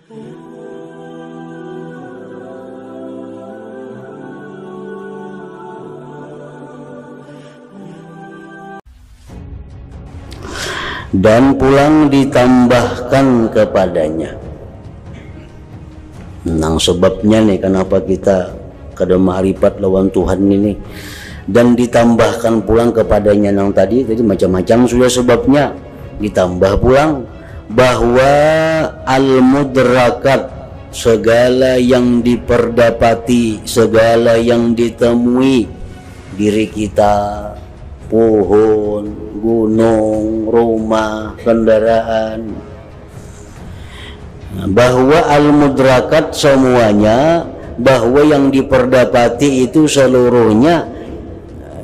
Dan pulang ditambahkan kepadanya. Nang sebabnya nih kenapa kita kada ma'rifat lawan Tuhan ini, dan ditambahkan pulang kepadanya. Nang tadi macam-macam sudah sebabnya, ditambah pulang bahwa al-mudrakat, segala yang diperdapati, segala yang ditemui diri kita, pohon, gunung, rumah, kendaraan, bahwa al-mudrakat semuanya, bahwa yang diperdapati itu seluruhnya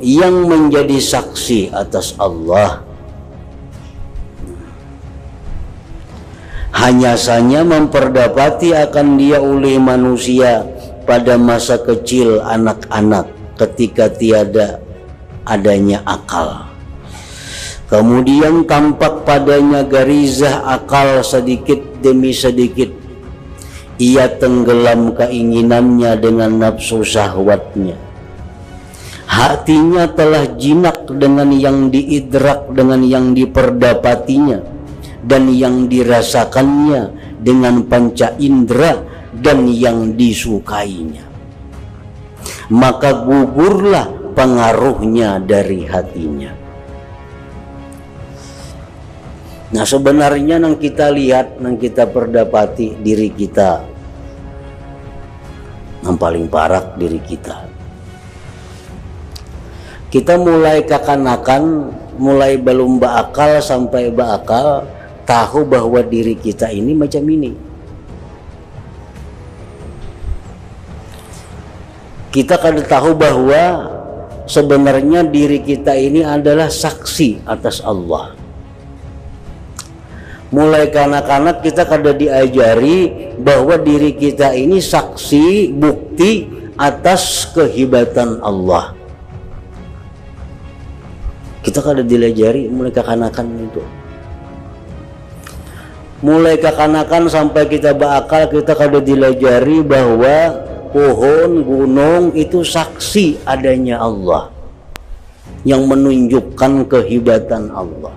yang menjadi saksi atas Allah. Hanya saja memperdapati akan dia oleh manusia pada masa kecil anak-anak ketika tiada adanya akal. Kemudian tampak padanya garizah akal sedikit demi sedikit. Ia tenggelam keinginannya dengan nafsu syahwatnya. Hatinya telah jinak dengan yang diidrak, dengan yang diperdapatinya dan yang dirasakannya dengan panca indera dan yang disukainya. Maka gugurlah pengaruhnya dari hatinya. Nah, sebenarnya nang kita lihat, nang kita perdapati diri kita, yang paling parah diri kita. Kita mulai kekanakan, mulai belum berakal sampai berakal, tahu bahwa diri kita ini macam ini. Kita kada tahu bahwa sebenarnya diri kita ini adalah saksi atas Allah. Mulai kanak-kanak kita kada diajari bahwa diri kita ini saksi, bukti atas kehebatan Allah. Kita kada diajari mulai kekanakan itu. Mulai kekanakan sampai kita berakal, kita kada diajari bahwa pohon, gunung itu saksi adanya Allah, yang menunjukkan kehebatan Allah.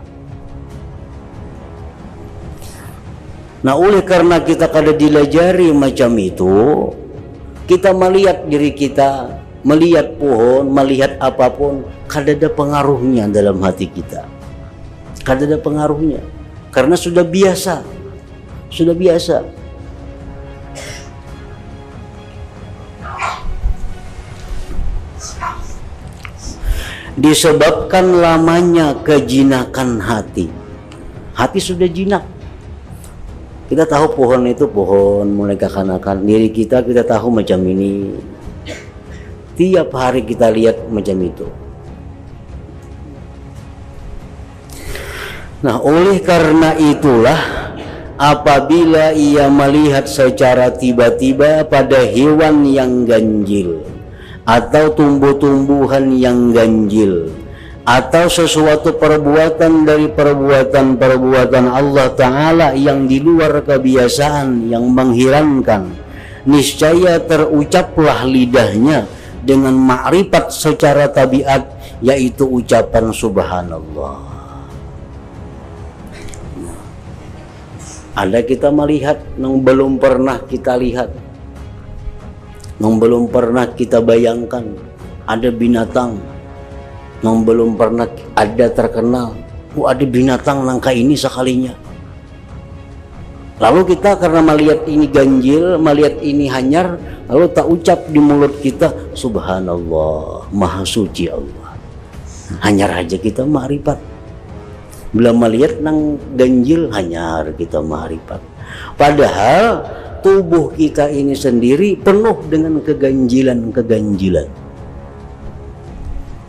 Nah, oleh karena kita kada dilajari macam itu, kita melihat diri kita, melihat pohon, melihat apapun, kada ada pengaruhnya dalam hati kita. Kada ada pengaruhnya, karena sudah biasa. Sudah biasa. Disebabkan lamanya kejinakan hati. Hati sudah jinak. Kita tahu pohon itu pohon, mulai kekanakan. Diri kita tahu macam ini. Tiap hari kita lihat macam itu. Nah, oleh karena itulah apabila ia melihat secara tiba-tiba pada hewan yang ganjil, atau tumbuh-tumbuhan yang ganjil, atau sesuatu perbuatan dari perbuatan-perbuatan Allah Ta'ala yang di luar kebiasaan, yang mengherankan, niscaya terucaplah lidahnya dengan ma'rifat secara tabiat, yaitu ucapan subhanallah. Ada kita melihat yang belum pernah kita lihat, yang belum pernah kita bayangkan. Ada binatang yang belum pernah ada terkenal. Ada binatang nangka ini sekalinya. Lalu kita karena melihat ini ganjil, melihat ini hanyar, lalu tak ucap di mulut kita subhanallah, maha suci Allah. Hanyar aja kita ma'rifat. Bila melihat nang ganjil, hanyar kita ma'rifat. Padahal tubuh kita ini sendiri penuh dengan keganjilan-keganjilan.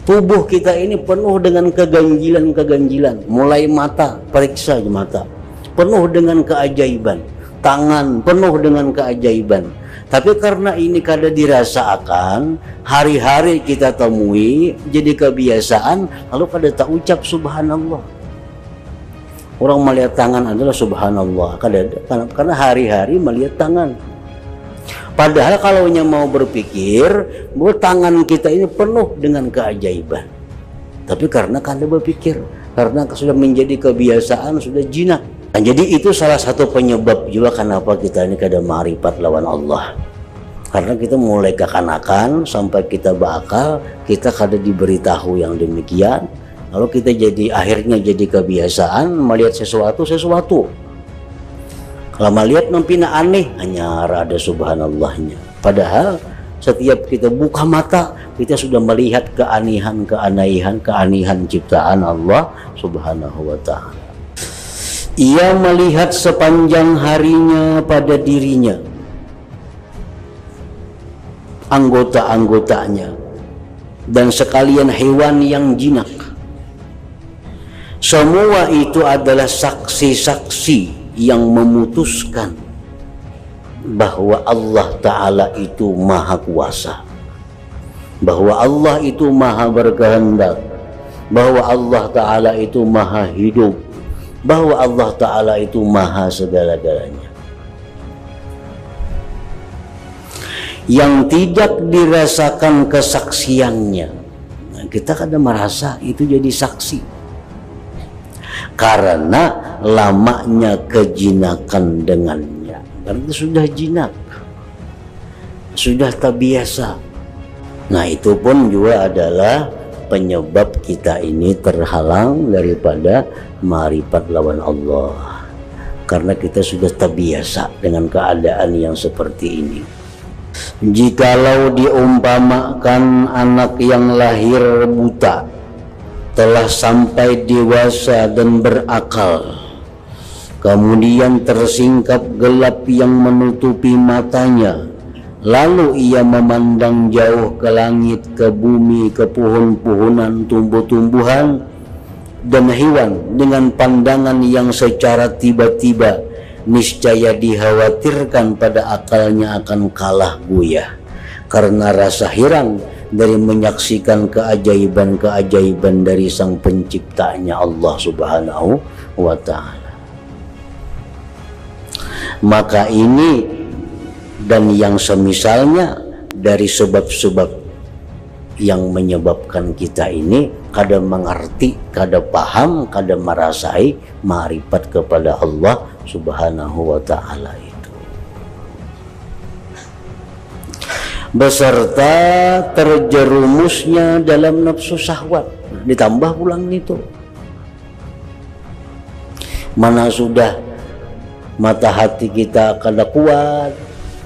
Tubuh kita ini penuh dengan keganjilan-keganjilan. Mulai mata, periksa aja mata, penuh dengan keajaiban. Tangan penuh dengan keajaiban. Tapi karena ini kada dirasakan, hari-hari kita temui, jadi kebiasaan, lalu kada tak ucap subhanallah. Orang melihat tangan adalah subhanallah, karena hari-hari melihat tangan. Padahal kalau mau berpikir bahwa tangan kita ini penuh dengan keajaiban, tapi karena berpikir, karena sudah menjadi kebiasaan, sudah jinak. Nah, jadi itu salah satu penyebab juga kenapa kita ini kada ma'rifat lawan Allah. Karena kita mulai kekanakan sampai kita bakal, kita kada diberitahu yang demikian. Lalu kita akhirnya jadi kebiasaan melihat sesuatu. Kalau melihat nampina aneh, hanya ada subhanallahnya. Padahal setiap kita buka mata, kita sudah melihat keanehan ciptaan Allah subhanahu wa ta'ala. Ia melihat sepanjang harinya pada dirinya, anggota-anggotanya, dan sekalian hewan yang jinak. Semua itu adalah saksi-saksi yang memutuskan bahwa Allah Ta'ala itu maha kuasa, bahwa Allah itu maha berkehendak, bahwa Allah Ta'ala itu maha hidup, bahwa Allah Ta'ala itu maha segala-galanya. Yang tidak dirasakan kesaksiannya, nah, kita kadang merasa itu jadi saksi karena lamanya kejinakan dengannya, karena itu sudah jinak, sudah tak biasa. Nah, itu pun juga adalah penyebab kita ini terhalang daripada ma'rifat lawan Allah, karena kita sudah tak biasa dengan keadaan yang seperti ini. Jikalau diumpamakan anak yang lahir buta telah sampai dewasa dan berakal, kemudian tersingkap gelap yang menutupi matanya, lalu ia memandang jauh ke langit, ke bumi, ke pohon-pohonan, tumbuh-tumbuhan, dan hewan dengan pandangan yang secara tiba-tiba niscaya dikhawatirkan pada akalnya akan kalah goyah karena rasa heran dari menyaksikan keajaiban-keajaiban dari sang penciptanya Allah subhanahu wa ta'ala. Maka ini dan yang semisalnya dari sebab-sebab yang menyebabkan kita ini kada mengerti, kada paham, kada merasai ma'rifat kepada Allah subhanahu wa ta'ala itu, beserta terjerumusnya dalam nafsu syahwat. Ditambah pulang itu, mana sudah mata hati kita kada kuat,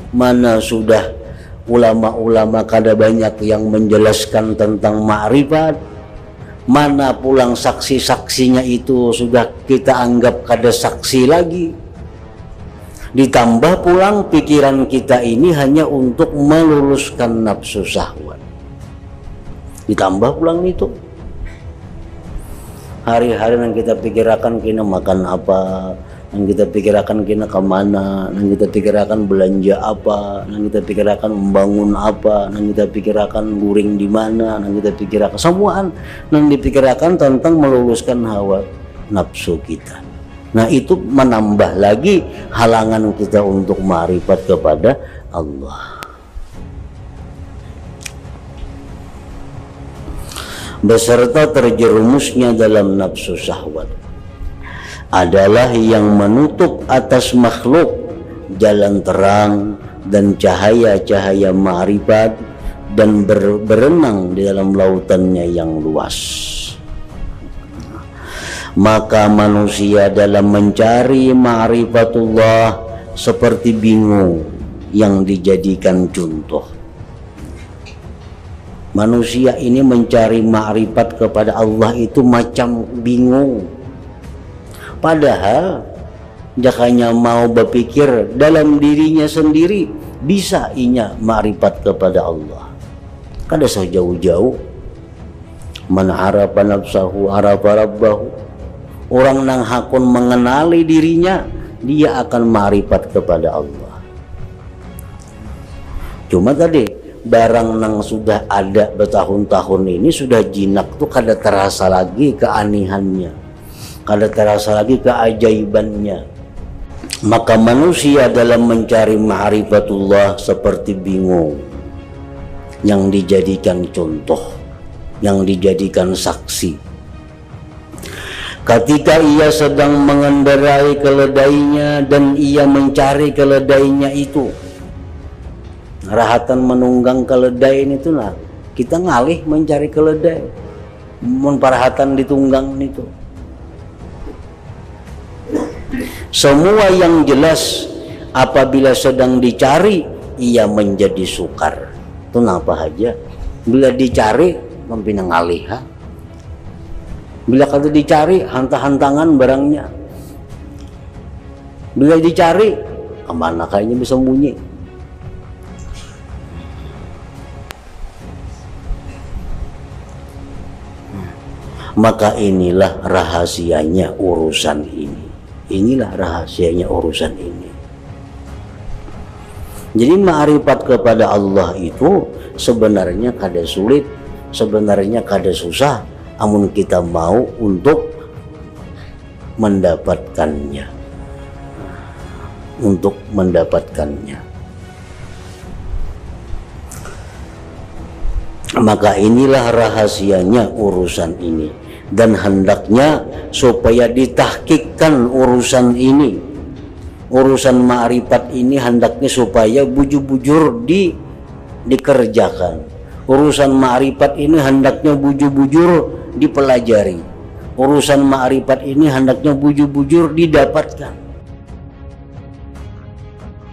mana sudah ulama-ulama kada banyak yang menjelaskan tentang ma'rifat, mana pulang saksi-saksinya itu sudah kita anggap kada saksi lagi. Ditambah pulang pikiran kita ini hanya untuk meluluskan nafsu syahwat. Ditambah pulang itu, hari-hari yang kita pikirkan kena makan apa, yang kita pikirkan kena kemana, yang kita pikirkan belanja apa, yang kita pikirkan membangun apa, yang kita pikirkan guring di mana, yang kita pikirkan semuaan yang dipikirkan tentang meluluskan hawa nafsu kita. Nah, itu menambah lagi halangan kita untuk ma'rifat kepada Allah. Beserta terjerumusnya dalam nafsu syahwat adalah yang menutup atas makhluk jalan terang dan cahaya-cahaya ma'rifat dan berenang di dalam lautannya yang luas. Maka manusia dalam mencari ma'rifatullah seperti bingung yang dijadikan contoh. Manusia ini mencari ma'rifat kepada Allah itu macam bingung. Padahal jakanya mau berpikir dalam dirinya sendiri bisa inya ma'rifat kepada Allah. Kada sejauh-jauh, man arafa nafsahu arafa rabbahu. Orang nang hakun mengenali dirinya, dia akan ma'rifat kepada Allah. Cuma tadi barang nang sudah ada bertahun-tahun ini sudah jinak tuh kada terasa lagi keanehannya, kada terasa lagi keajaibannya. Maka manusia dalam mencari ma'rifatullah seperti bingung, yang dijadikan contoh, yang dijadikan saksi. Ketika ia sedang mengendarai keledainya dan ia mencari keledainya itu, rahatan menunggang keledai itulah kita ngalih mencari keledai, parahatan ditunggang itu. Semua yang jelas apabila sedang dicari ia menjadi sukar. Itu napa aja? Bila dicari mempinang alih, ha? Bila kata dicari hantang-hantangan barangnya. Bila dicari kemana kayaknya bisa bunyi. Maka inilah rahasianya urusan ini. Inilah rahasianya urusan ini. Jadi ma'rifat kepada Allah itu sebenarnya kada sulit, sebenarnya kada susah, amun kita mau untuk mendapatkannya. Untuk mendapatkannya. Maka inilah rahasianya urusan ini. Dan hendaknya supaya ditahkikkan urusan ini, urusan ma'rifat ini hendaknya supaya bujur-bujur dikerjakan. Urusan ma'rifat ini hendaknya bujur-bujur dipelajari. Urusan ma'rifat ini hendaknya bujur-bujur didapatkan.